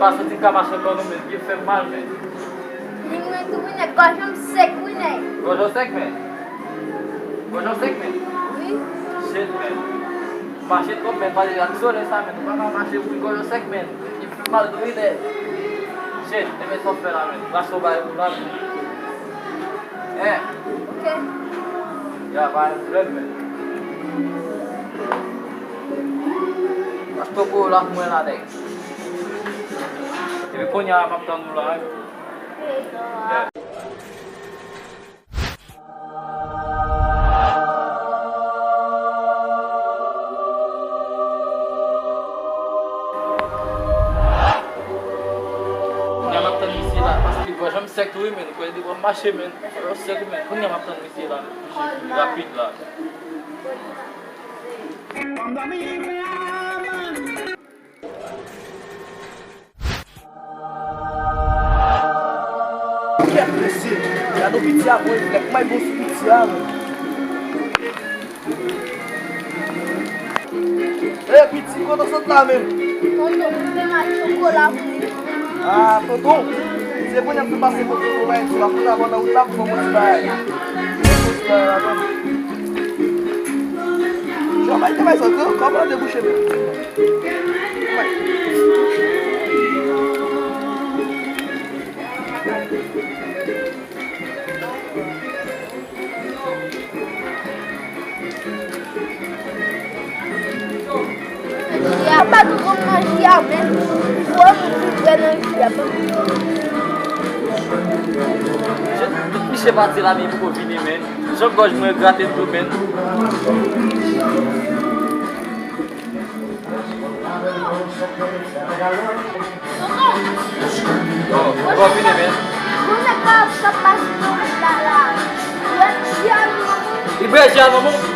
passa de camacha com o nome de fer mal, men. Ninguém tu vem agora me seco, né? Gosto de sec, men. Gosto de sec, men. Oui. Shit, men. Masih kok men balik lagi sore sama tu kan masih pun gosto sec, men. E fer mal do ide. Shit, tem só fer men. Vai sobar o lado. Ok. Ya, vai frente, men. Mas tu pulang mulai deh. Jadi punya makan dulu kan. Ya. Punya makan misi lah. Pasti gua jam sek tu men. Gua di gua masih men. Terus sek men. Punya makan misi lah. Rapid lah. Que é crescer? Já não pizza muito, moleque, mais bom se pizza, mano. Ei, pizza, quando você tá mesmo? Quando eu vem mais chocolate. Ah, tô bom. Você põe a sua base com o celular, sua puta banda, o tapo, vamos mostrar. Já vai ter mais outro, cobra de bucha mesmo. Vai. Ya, pas de comment siap, men. Faut me faire siap. Tudo me chama de lá mesmo por vir men. Só gosto de me grater tudo men. Oh, vou vir men. Quando acaba essa parte lá, lá. E E beijando, vamos.